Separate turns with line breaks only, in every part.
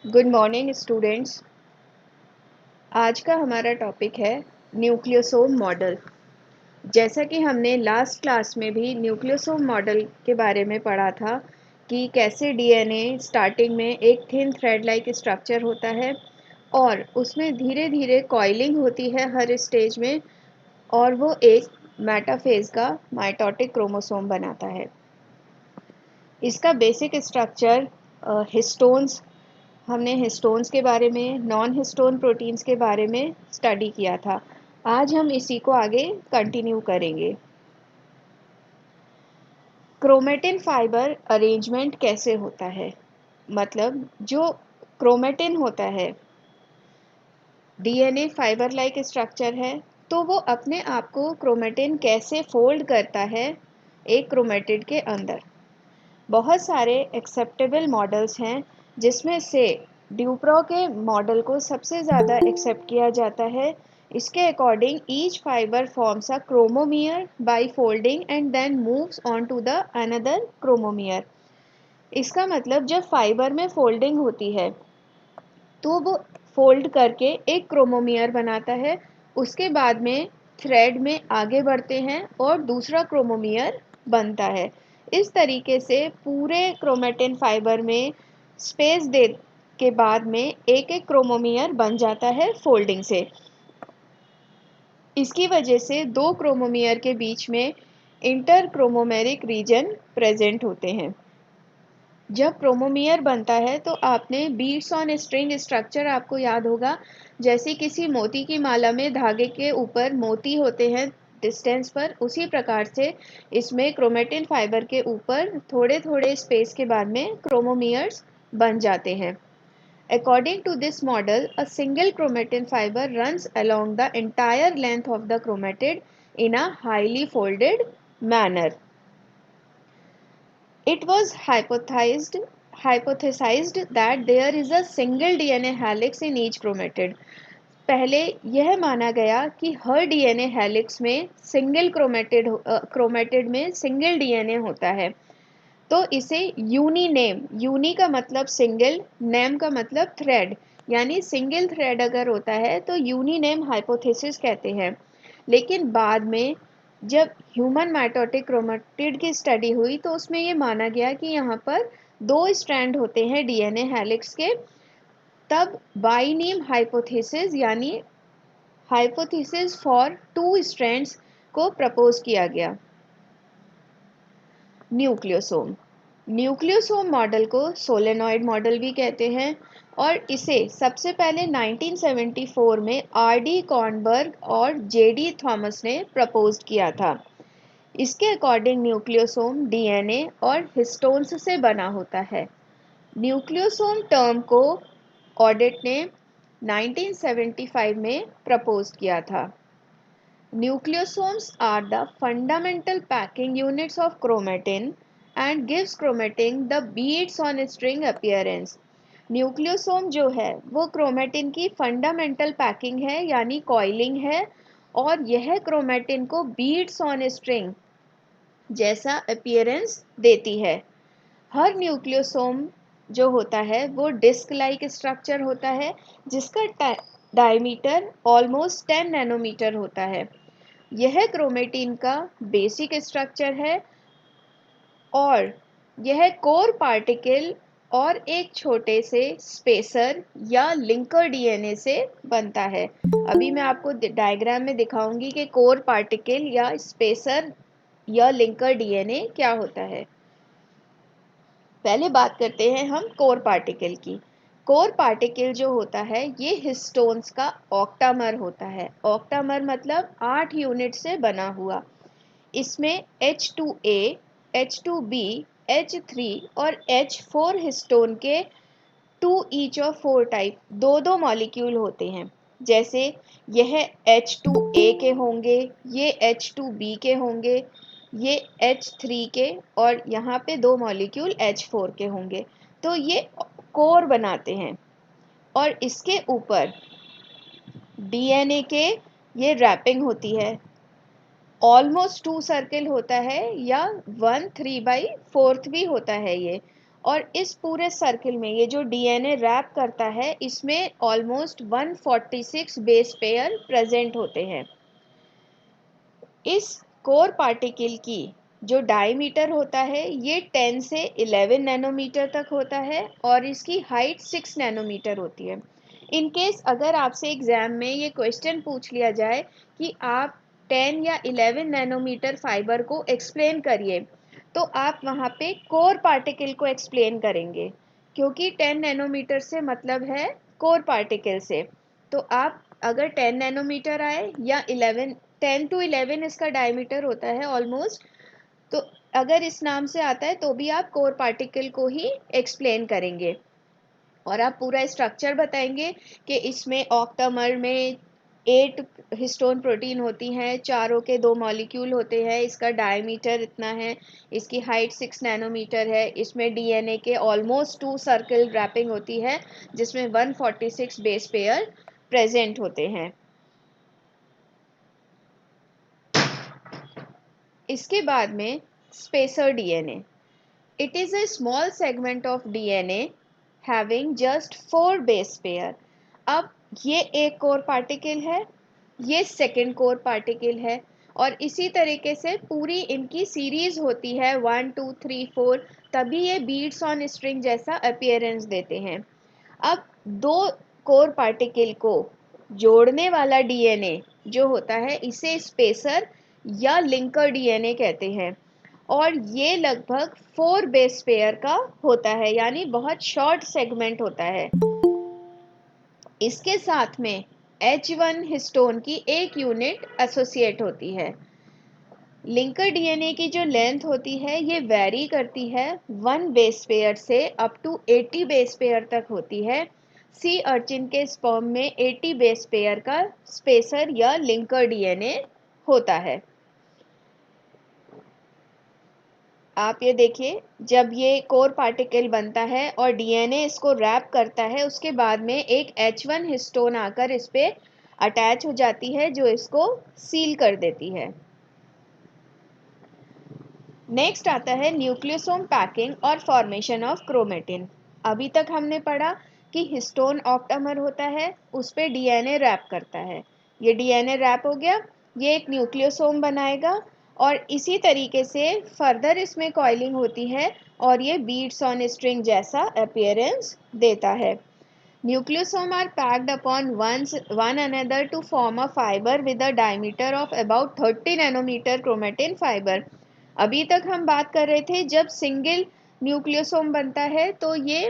Good morning students. आज का हमारा टॉपिक है न्यूक्लियोसोम मॉडल। जैसा कि हमने लास्ट क्लास में भी न्यूक्लियोसोम मॉडल के बारे में पढ़ा था कि कैसे डीएनए स्टार्टिंग में एक थिन थ्रेड लाइक स्ट्रक्चर होता है और उसमें धीरे धीरे कॉइलिंग होती है हर स्टेज में, और वो एक मेटाफेज का माइटोटिक क्रोमोसोम बनाता है। इसका बेसिक स्ट्रक्चर हिस्टोन्स, हमने हिस्टोन्स के बारे में, नॉन हिस्टोन प्रोटीन्स के बारे में स्टडी किया था। आज हम इसी को आगे कंटिन्यू करेंगे। क्रोमेटिन फाइबर अरेंजमेंट कैसे होता है, मतलब जो क्रोमेटिन होता है, डीएनए फाइबर लाइक स्ट्रक्चर है, तो वो अपने आप को क्रोमेटिन कैसे फोल्ड करता है एक क्रोमेटिड के अंदर। बहुत सारे एक्सेप्टेबल मॉडल्स हैं, जिसमें से ड्यूप्रो के मॉडल को सबसे ज़्यादा एक्सेप्ट किया जाता है। इसके according each fibre forms a chromomere by folding and then moves on to the another chromomere. इसका मतलब जब फाइबर में फोल्डिंग होती है तो वो फोल्ड करके एक क्रोमोमियर बनाता है, उसके बाद में थ्रेड में आगे बढ़ते हैं और दूसरा क्रोमोमियर बनता है। इस तरीके से पूरे क्रोमेटिन फाइबर में स्पेस दे के बाद में एक एक क्रोमोमियर बन जाता है फोल्डिंग से। इसकी वजह से दो क्रोमोमियर के बीच में इंटर क्रोमोमेरिक रीजन प्रेजेंट होते हैं। जब क्रोमोमियर बनता है तो आपने बीड्स ऑन स्ट्रिंग स्ट्रक्चर आपको याद होगा। जैसे किसी मोती की माला में धागे के ऊपर मोती होते हैं डिस्टेंस पर, उसी प्रकार से इसमें क्रोमेटिन फाइबर के ऊपर थोड़े थोड़े स्पेस के बाद में क्रोमोमियर्स बन जाते हैं। According to this model, a single chromatin fiber runs along the entire length of the chromatid in a highly folded manner. It was hypothesized that there is a single DNA helix in each chromatid. पहले यह माना गया कि हर DNA helix में single chromatid में single DNA होता है। तो इसे यूनी नेम, यूनी का मतलब सिंगल, नेम का मतलब थ्रेड, यानी सिंगल थ्रेड अगर होता है तो यूनी नेम हाइपोथेसिस कहते हैं। लेकिन बाद में जब ह्यूमन माइटोटिक क्रोमेटिड की स्टडी हुई तो उसमें ये माना गया कि यहाँ पर दो स्ट्रैंड होते हैं डीएनए हेलिक्स के, तब बाइनीम हाइपोथेसिस यानी हाइपोथेसिस फॉर टू स्ट्रैंड्स को प्रपोज किया गया। न्यूक्लियोसोम, न्यूक्लियोसोम मॉडल को सोलेनॉइड मॉडल भी कहते हैं और इसे सबसे पहले 1974 में आर.डी. कॉर्नबर्ग और जे.डी. थॉमस ने प्रपोज किया था। इसके अकॉर्डिंग न्यूक्लियोसोम डीएनए और हिस्टोन्स से बना होता है। न्यूक्लियोसोम टर्म को ऑडिट ने 1975 में प्रपोज किया था। Nucleosomes are the fundamental packing units of chromatin and gives chromatin the beads on string appearance. Nucleosome जो है वो क्रोमेटिन की फंडामेंटल पैकिंग है यानी कॉइलिंग है, और यह क्रोमेटिन को बीड्स ऑन स्ट्रिंग जैसा अपीयरेंस देती है। हर न्यूक्लियोसोम जो होता है वो डिस्क लाइक स्ट्रक्चर होता है, जिसका डायमीटर ऑलमोस्ट 10 नैनोमीटर होता है। यह क्रोमेटिन का बेसिक स्ट्रक्चर है और यह कोर पार्टिकल और एक छोटे से स्पेसर या लिंकर डीएनए से बनता है। अभी मैं आपको डायग्राम में दिखाऊंगी कि कोर पार्टिकल या स्पेसर या लिंकर डीएनए क्या होता है। पहले बात करते हैं हम कोर पार्टिकल की। कोर पार्टिकल जो होता है ये हिस्टोन्स का ऑक्टामर होता है। ऑक्टामर मतलब 8 यूनिट से बना हुआ। इसमें H2A, H2B, H3 और H4 हिस्टोन के 2 ईच ऑफ 4 टाइप दो दो मॉलिक्यूल होते हैं। जैसे यह H2A के होंगे, ये H2B के होंगे, ये H3 के, और यहाँ पे दो मॉलिक्यूल H4 के होंगे। तो ये कोर बनाते हैं और इसके ऊपर डीएनए के ये रैपिंग होती है। ऑलमोस्ट 2 सर्किल होता है या 1/3/4 भी होता है ये, और इस पूरे सर्किल में ये जो डीएनए रैप करता है इसमें ऑलमोस्ट 146 बेस पेयर प्रेजेंट होते हैं। इस कोर पार्टिकल की जो डायमीटर होता है ये 10 से 11 नैनोमीटर तक होता है और इसकी हाइट 6 नैनोमीटर होती है। इन केस अगर आपसे एग्जाम में ये क्वेश्चन पूछ लिया जाए कि आप 10 या 11 नैनोमीटर फाइबर को एक्सप्लेन करिए, तो आप वहाँ पे कोर पार्टिकल को एक्सप्लेन करेंगे, क्योंकि 10 नैनोमीटर से मतलब है कोर पार्टिकल से। तो आप अगर 10 नैनोमीटर आए या 11, 10 to 11 इसका डायमीटर होता है ऑलमोस्ट, तो अगर इस नाम से आता है तो भी आप कोर पार्टिकल को ही एक्सप्लेन करेंगे और आप पूरा स्ट्रक्चर बताएंगे कि इसमें ऑक्टामर में 8 हिस्टोन प्रोटीन होती हैं, चारों के 2 मॉलिक्यूल होते हैं, इसका डायमीटर इतना है, इसकी हाइट 6 नैनोमीटर है, इसमें डीएनए के ऑलमोस्ट 2 सर्कल रैपिंग होती है जिसमें 146 बेस पेयर प्रेजेंट होते हैं। इसके बाद में spacer DNA. It is a small segment of DNA having just 4 base pair. अब ये एक कोर पार्टिकल है, ये सेकंड कोर पार्टिकल है और इसी तरीके से पूरी इनकी सीरीज होती है 1 2 3 4, तभी ये बीड्स ऑन स्ट्रिंग जैसा अपीयरेंस देते हैं। अब दो कोर पार्टिकल को जोड़ने वाला डीएनए जो होता है इसे स्पेसर या लिंकर डीएनए कहते हैं और ये लगभग 4 बेस पेयर का होता है, यानी बहुत शॉर्ट सेगमेंट होता है। इसके साथ में H1 हिस्टोन की एक यूनिट एसोसिएट होती है। लिंकर डीएनए की जो लेंथ होती है ये वेरी करती है 1 बेस पेयर से अप टू 80 बेस पेयर तक होती है। सी अर्चिन के स्पर्म में 80 बेस पेयर का स्पेसर या लिंकर डीएनए होता है। आप ये देखिए, जब ये कोर पार्टिकल बनता है और डीएनए इसको रैप करता है, उसके बाद में एक H1 हिस्टोन आकर इस पे अटैच हो जाती है जो इसको सील कर देती है। नेक्स्ट आता है न्यूक्लियोसोम पैकिंग और फॉर्मेशन ऑफ क्रोमेटिन। अभी तक हमने पढ़ा कि हिस्टोन ऑप्टामर होता है, उस पे डीएनए रैप करता है, ये डीएनए रैप हो गया, ये एक न्यूक्लियोसोम बनाएगा और इसी तरीके से फर्दर इसमें कॉइलिंग होती है और ये बीड्स ऑन स्ट्रिंग जैसा अपीयरेंस देता है। Nucleosome are packed upon one another to form a fiber with a diameter of about 30 nanometer chromatin fiber। अभी तक हम बात कर रहे थे जब सिंगल न्यूक्लियोसोम बनता है तो ये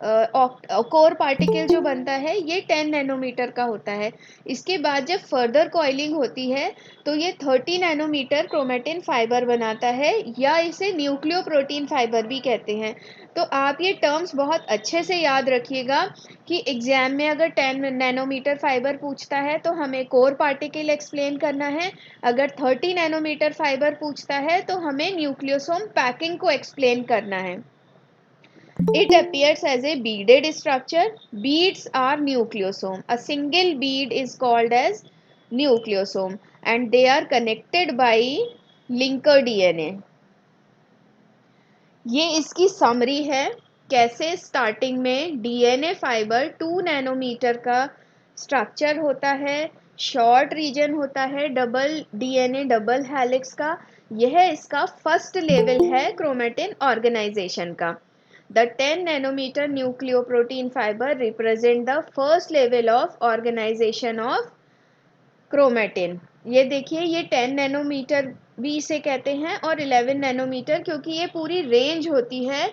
कोर पार्टिकल जो बनता है ये 10 नैनोमीटर का होता है। इसके बाद जब फर्दर कॉइलिंग होती है तो ये 30 नैनोमीटर क्रोमेटिन फाइबर बनाता है या इसे न्यूक्लियो प्रोटीन फाइबर भी कहते हैं। तो आप ये टर्म्स बहुत अच्छे से याद रखिएगा कि एग्जाम में अगर 10 नैनोमीटर फाइबर पूछता है तो हमें कोर पार्टिकल एक्सप्लेन करना है, अगर 30 नैनोमीटर फाइबर पूछता है तो हमें न्यूक्लियोसोम पैकिंग को एक्सप्लेन करना है। It appears as a beaded structure. Beads are nucleosome. A single bead is called as nucleosome and they are connected by linker DNA. ये इसकी समरी है कैसे स्टार्टिंग में डीएनए फाइबर 2 नैनोमीटर का structure होता है, शॉर्ट रीजन होता है डबल डीएनए डबल हेलिक्स का, यह इसका फर्स्ट लेवल है क्रोमेटिन ऑर्गेनाइजेशन का। The 10 nanometer nucleoprotein fiber represent the first level of organization of chromatin। ये देखिए, ये 10 नैनोमीटर भी इसे कहते हैं और 11 नैनोमीटर, क्योंकि ये पूरी रेंज होती है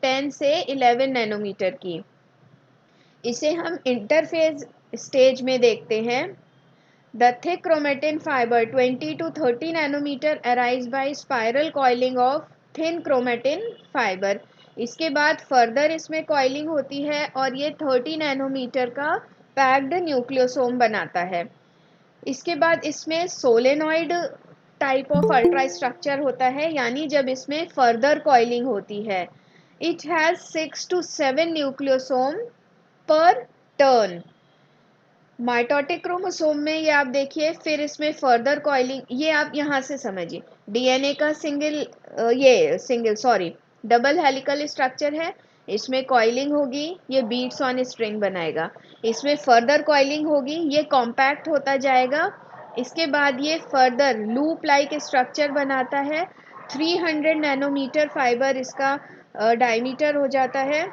10 से 11 नैनोमीटर की। इसे हम इंटरफेज स्टेज में देखते हैं। The thick chromatin fiber 20 to 30 nanometer arise by spiral coiling of thin chromatin fiber। इसके बाद फर्दर इसमें कॉइलिंग होती है और ये 30 नैनोमीटर का पैक्ड न्यूक्लियोसोम बनाता है। इसके बाद इसमें solenoid type of ultra structure होता है, यानी जब इसमें फर्दर कॉइलिंग होती है। इट हैज 6 to 7 न्यूक्लियोसोम पर टर्न। माइटोटिक क्रोमोसोम में ये आप देखिए, फिर इसमें फर्दर कॉइलिंग, ये आप यहाँ से समझिए, डीएनए का डबल हेलिकल स्ट्रक्चर है, इसमें कॉइलिंग होगी, ये बीट्स ऑन स्ट्रिंग बनाएगा। इसमें फर्दर कॉइलिंग होगी, ये कॉम्पैक्ट होता जाएगा। इसके बाद ये फर्दर लूप लाइक स्ट्रक्चर बनाता है। 300 नैनोमीटर फाइबर इसका डायमीटर हो जाता है।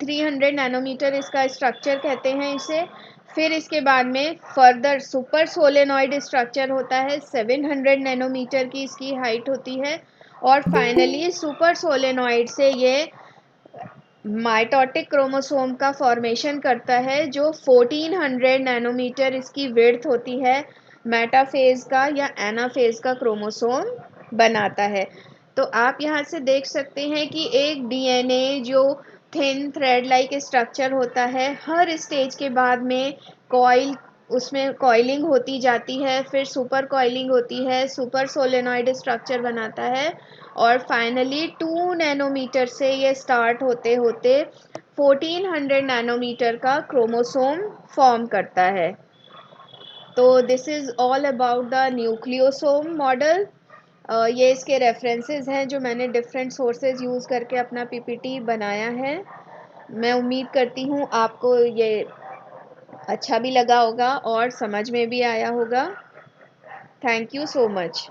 300 नैनोमीटर इसका स्ट्रक्चर कहते हैं इसे। फिर इसके बाद में फर्दर सुपर सोलेनॉइड स्ट्रक्चर होता है, 700 नैनोमीटर की इसकी हाइट होती है। और फाइनली सुपर सोलेनॉइड से ये माइटोटिक क्रोमोसोम का फॉर्मेशन करता है, जो 1400 नैनोमीटर इसकी विड्थ होती है, मेटाफेज का या एनाफेज का क्रोमोसोम बनाता है। तो आप यहाँ से देख सकते हैं कि एक डीएनए जो थिन थ्रेड लाइक स्ट्रक्चर होता है, हर स्टेज के बाद में कॉइल उसमें कॉइलिंग होती जाती है, फिर सुपर कॉइलिंग होती है, सुपर सोलेनॉइड स्ट्रक्चर बनाता है और फाइनली 2 नैनोमीटर से ये स्टार्ट होते होते 1400 नैनोमीटर का क्रोमोसोम फॉर्म करता है। तो this is all about the nucleosome model. ये इसके रेफरेंसेस हैं जो मैंने डिफरेंट सोर्सेज यूज़ करके अपना पीपीटी बनाया है। मैं उम्मीद करती हूँ आपको ये अच्छा भी लगा होगा और समझ में भी आया होगा। Thank you so much.